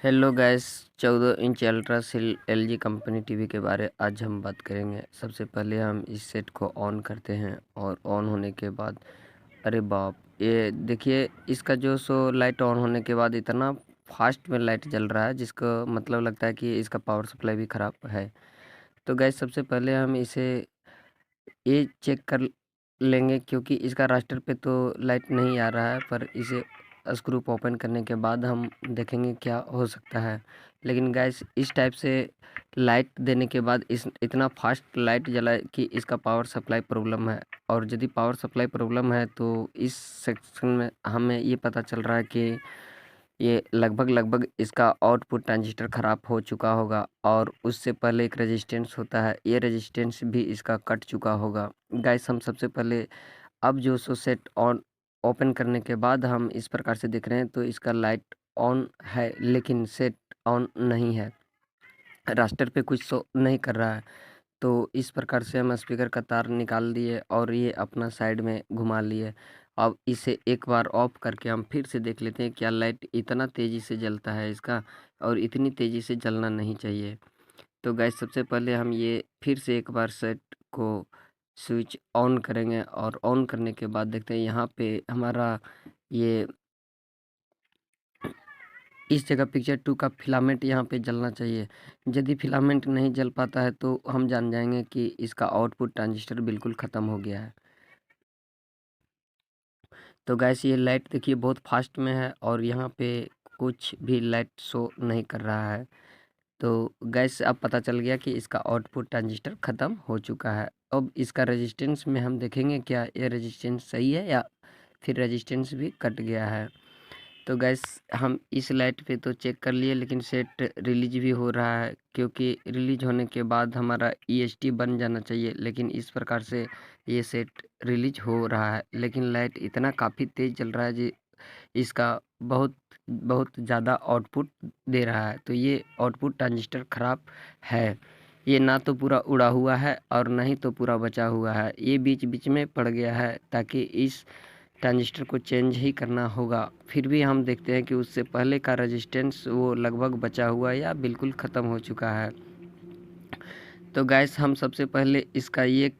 Hello guys 14 inch ultra cell LG company TV के बारे आज हम बात करेंगे। सबसे पहले हम इस सेट को ऑन करते हैं और ऑन होने के बाद अरे बाप, ये देखिए इसका जो लाइट ऑन होने के बाद इतना फास्ट में लाइट जल रहा है, जिसका मतलब लगता है कि इसका पावर सप्लाई भी ख़राब है। तो गैस सबसे पहले हम इसे ये चेक कर लेंगे, क्योंकि इसका रास्टर पे तो लाइट नहीं आ रहा है, पर इसे स्क्रू को ओपन करने के बाद हम देखेंगे क्या हो सकता है। लेकिन गैस इस टाइप से लाइट देने के बाद इस इतना फास्ट लाइट जला कि इसका पावर सप्लाई प्रॉब्लम है। और यदि पावर सप्लाई प्रॉब्लम है तो इस सेक्शन में हमें ये पता चल रहा है कि ये लगभग इसका आउटपुट ट्रांजिस्टर ख़राब हो चुका होगा, और उससे पहले एक रेजिस्टेंस होता है, ये रेजिस्टेंस भी इसका कट चुका होगा। गाइस हम सबसे पहले अब जो सेट ऑन ओपन करने के बाद हम इस प्रकार से देख रहे हैं, तो इसका लाइट ऑन है लेकिन सेट ऑन नहीं है, रास्टर पे कुछ शो नहीं कर रहा है। तो इस प्रकार से हम स्पीकर का तार निकाल दिए और ये अपना साइड में घुमा लिए। अब इसे एक बार ऑफ करके हम फिर से देख लेते हैं क्या लाइट इतना तेज़ी से जलता है इसका, और इतनी तेज़ी से जलना नहीं चाहिए। तो गैस सबसे पहले हम ये फिर से एक बार सेट को स्विच ऑन करेंगे, और ऑन करने के बाद देखते हैं यहाँ पे हमारा ये इस जगह पिक्चर 2 का फिलामेंट यहाँ पे जलना चाहिए। यदि फिलामेंट नहीं जल पाता है तो हम जान जाएंगे कि इसका आउटपुट ट्रांजिस्टर बिल्कुल ख़त्म हो गया है। तो गैस ये लाइट देखिए बहुत फास्ट में है और यहाँ पे कुछ भी लाइट शो नहीं कर रहा है। तो गैस अब पता चल गया कि इसका आउटपुट ट्रांजिस्टर ख़त्म हो चुका है। अब इसका रेजिस्टेंस में हम देखेंगे क्या ये रेजिस्टेंस सही है या फिर रेजिस्टेंस भी कट गया है। तो गैस हम इस लाइट पे तो चेक कर लिए, लेकिन सेट रिलीज भी हो रहा है, क्योंकि रिलीज होने के बाद हमारा ईएसटी बन जाना चाहिए, लेकिन इस प्रकार से ये सेट रिलीज हो रहा है। लेकिन लाइट इतना काफ़ी तेज़ चल रहा है जी, इसका बहुत बहुत ज़्यादा आउटपुट दे रहा है। तो ये आउटपुट ट्रांजिस्टर ख़राब है, ये ना तो पूरा उड़ा हुआ है और ना ही तो पूरा बचा हुआ है, ये बीच बीच में पड़ गया है, ताकि इस ट्रांजिस्टर को चेंज ही करना होगा। फिर भी हम देखते हैं कि उससे पहले का रेजिस्टेंस वो लगभग बचा हुआ या बिल्कुल ख़त्म हो चुका है। तो गैस हम सबसे पहले इसका ये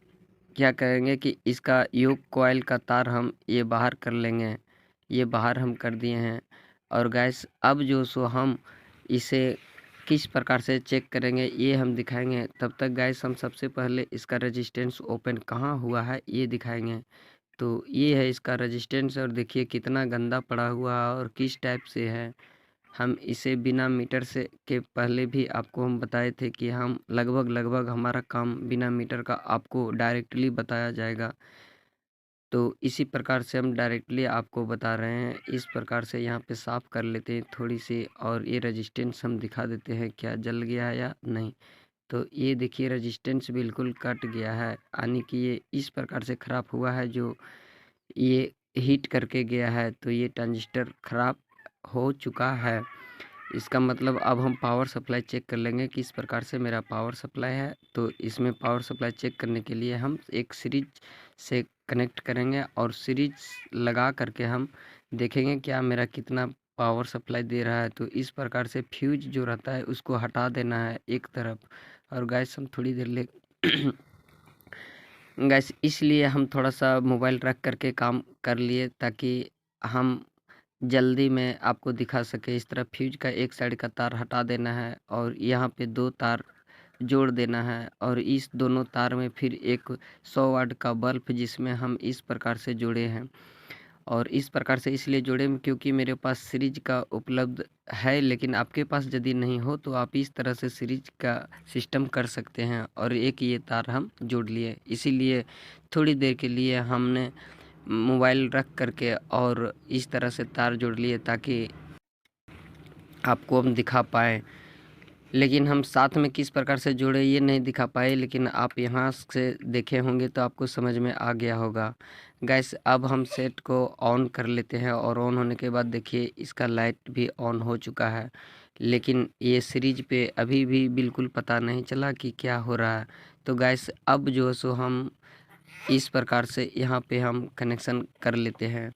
क्या करेंगे कि इसका योक कॉइल का तार हम ये बाहर कर लेंगे, ये बाहर हम कर दिए हैं। और गैस अब जो हम इसे किस प्रकार से चेक करेंगे ये हम दिखाएंगे। तब तक गैस हम सबसे पहले इसका रेजिस्टेंस ओपन कहाँ हुआ है ये दिखाएंगे। तो ये है इसका रेजिस्टेंस, और देखिए कितना गंदा पड़ा हुआ है और किस टाइप से है। हम इसे बिना मीटर से के पहले भी आपको हम बताए थे कि हम लगभग हमारा काम बिना मीटर का आपको डायरेक्टली बताया जाएगा। तो इसी प्रकार से हम डायरेक्टली आपको बता रहे हैं। इस प्रकार से यहाँ पे साफ़ कर लेते हैं थोड़ी सी, और ये रेजिस्टेंस हम दिखा देते हैं क्या जल गया है या नहीं। तो ये देखिए रेजिस्टेंस बिल्कुल कट गया है, यानी कि ये इस प्रकार से ख़राब हुआ है, जो ये हीट करके गया है, तो ये ट्रांजिस्टर ख़राब हो चुका है। इसका मतलब अब हम पावर सप्लाई चेक कर लेंगे कि इस प्रकार से मेरा पावर सप्लाई है। तो इसमें पावर सप्लाई चेक करने के लिए हम एक सीरीज से कनेक्ट करेंगे, और सीरीज लगा करके हम देखेंगे क्या मेरा कितना पावर सप्लाई दे रहा है। तो इस प्रकार से फ्यूज जो रहता है उसको हटा देना है एक तरफ। और गैस हम थोड़ी देर ले गैस इसलिए हम थोड़ा सा मोबाइल रख करके काम कर लिए, ताकि हम जल्दी में आपको दिखा सके। इस तरह फ्यूज का एक साइड का तार हटा देना है और यहाँ पे 2 तार जोड़ देना है, और इस दोनों तार में फिर एक 100 वाट का बल्ब जिसमें हम इस प्रकार से जोड़े हैं। और इस प्रकार से इसलिए जोड़े क्योंकि मेरे पास सीरीज का उपलब्ध है, लेकिन आपके पास यदि नहीं हो तो आप इस तरह से सीरीज का सिस्टम कर सकते हैं। और एक ये तार हम जोड़ लिए, इसीलिए थोड़ी देर के लिए हमने मोबाइल रख करके और इस तरह से तार जोड़ लिए ताकि आपको हम दिखा पाएँ। लेकिन हम साथ में किस प्रकार से जोड़े ये नहीं दिखा पाए, लेकिन आप यहाँ से देखे होंगे तो आपको समझ में आ गया होगा। गैस अब हम सेट को ऑन कर लेते हैं, और ऑन होने के बाद देखिए इसका लाइट भी ऑन हो चुका है, लेकिन ये सीरीज पे अभी भी बिल्कुल पता नहीं चला कि क्या हो रहा है। तो गैस अब जो हम इस प्रकार से यहाँ पे हम कनेक्शन कर लेते हैं।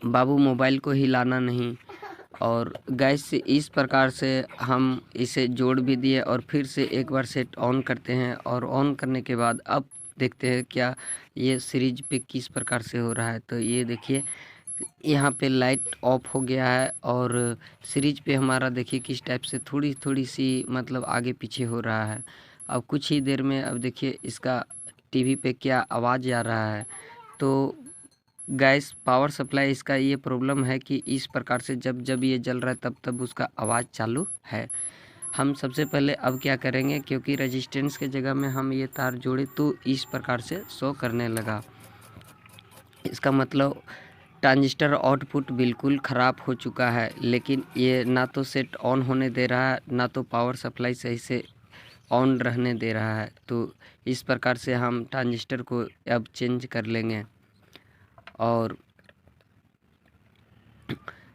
बाबू मोबाइल को हिलाना नहीं। और गैस से इस प्रकार से हम इसे जोड़ भी दिए और फिर से एक बार सेट ऑन करते हैं। और ऑन करने के बाद अब देखते हैं क्या ये सीरीज पे किस प्रकार से हो रहा है। तो ये देखिए यहाँ पे लाइट ऑफ हो गया है और सीरीज पे हमारा देखिए किस टाइप से थोड़ी थोड़ी सी मतलब आगे पीछे हो रहा है। अब कुछ ही देर में अब देखिए इसका टीवी पे क्या आवाज़ आ रहा है। तो गैस पावर सप्लाई इसका ये प्रॉब्लम है कि इस प्रकार से जब जब ये जल रहा है तब तब उसका आवाज़ चालू है। हम सबसे पहले अब क्या करेंगे, क्योंकि रेजिस्टेंस के जगह में हम ये तार जोड़े तो इस प्रकार से शो करने लगा। इसका मतलब ट्रांजिस्टर आउटपुट बिल्कुल ख़राब हो चुका है, लेकिन ये ना तो सेट ऑन होने दे रहा है ना तो पावर सप्लाई सही से ऑन रहने दे रहा है। तो इस प्रकार से हम ट्रांजिस्टर को अब चेंज कर लेंगे। और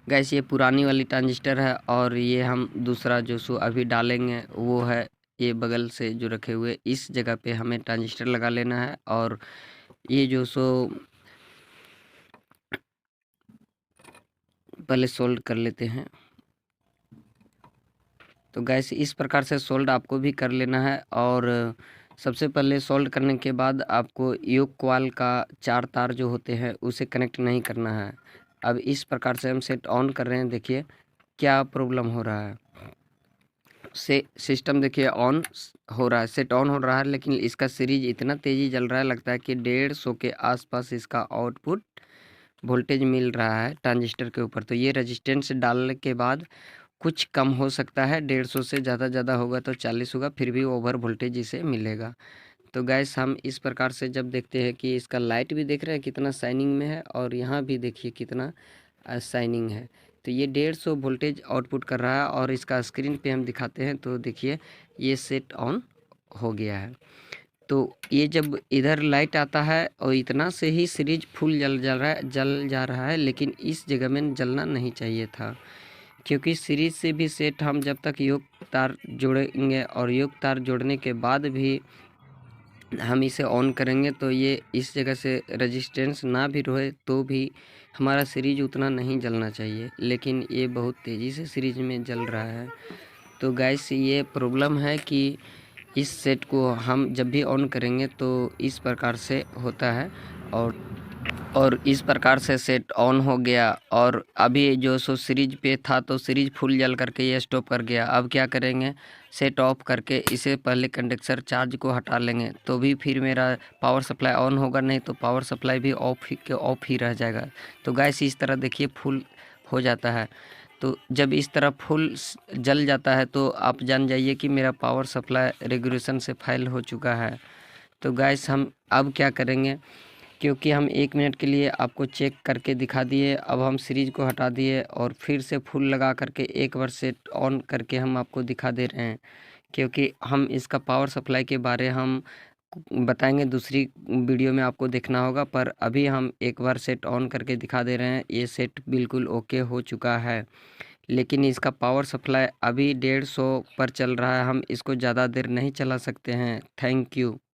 गैस ये पुरानी वाली ट्रांजिस्टर है और ये हम दूसरा जो सो अभी डालेंगे वो है ये बगल से जो रखे हुए इस जगह पे हमें ट्रांजिस्टर लगा लेना है। और ये जो सो पहले सोल्ड कर लेते हैं। तो गैस इस प्रकार से सोल्ड आपको भी कर लेना है। और सबसे पहले सोल्ड करने के बाद आपको योक कॉइल का 4 तार जो होते हैं उसे कनेक्ट नहीं करना है। अब इस प्रकार से हम सेट ऑन कर रहे हैं, देखिए क्या प्रॉब्लम हो रहा है। से सिस्टम देखिए ऑन हो रहा है, सेट ऑन हो रहा है, लेकिन इसका सीरीज इतना तेज़ी जल रहा है, लगता है कि 150 के आसपास इसका आउटपुट वोल्टेज मिल रहा है ट्रांजिस्टर के ऊपर। तो ये रेजिस्टेंस डालने के बाद कुछ कम हो सकता है, 150 से ज़्यादा होगा तो 40 होगा, फिर भी ओवर वोल्टेज इसे मिलेगा। तो गैस हम इस प्रकार से जब देखते हैं कि इसका लाइट भी देख रहे हैं कितना शाइनिंग में है और यहाँ भी देखिए कितना शाइनिंग है। तो ये 150 वोल्टेज आउटपुट कर रहा है और इसका स्क्रीन पे हम दिखाते हैं तो देखिए ये सेट ऑन हो गया है। तो ये जब इधर लाइट आता है और इतना से ही सीरीज फुल जल जा रहा है, लेकिन इस जगह में जलना नहीं चाहिए था, क्योंकि सीरीज से भी सेट हम जब तक योग तार जोड़ेंगे और योग तार जोड़ने के बाद भी हम इसे ऑन करेंगे तो ये इस जगह से रेजिस्टेंस ना भी रहे तो भी हमारा सीरीज उतना नहीं जलना चाहिए, लेकिन ये बहुत तेज़ी से सीरीज में जल रहा है। तो गैस ये प्रॉब्लम है कि इस सेट को हम जब भी ऑन करेंगे तो इस प्रकार से होता है। और इस प्रकार से सेट ऑन हो गया और अभी जो सो सीरीज पे था तो सीरीज फुल जल करके ये स्टॉप कर गया। अब क्या करेंगे, सेट ऑफ करके इसे पहले कंडक्टर चार्ज को हटा लेंगे तो भी फिर मेरा पावर सप्लाई ऑन होगा, नहीं तो पावर सप्लाई भी ऑफ ही रह जाएगा। तो गैस इस तरह देखिए फुल हो जाता है। तो जब इस तरह फुल जल जाता है तो आप जान जाइए कि मेरा पावर सप्लाई रेगुलेशन से फेल हो चुका है। तो गैस हम अब क्या करेंगे, क्योंकि हम 1 मिनट के लिए आपको चेक करके दिखा दिए, अब हम सीरीज को हटा दिए और फिर से फुल लगा करके एक बार सेट ऑन करके हम आपको दिखा दे रहे हैं, क्योंकि हम इसका पावर सप्लाई के बारे हम बताएंगे दूसरी वीडियो में, आपको देखना होगा। पर अभी हम एक बार सेट ऑन करके दिखा दे रहे हैं। ये सेट बिल्कुल ओके हो चुका है, लेकिन इसका पावर सप्लाई अभी 150 पर चल रहा है, हम इसको ज़्यादा देर नहीं चला सकते हैं। Thank you.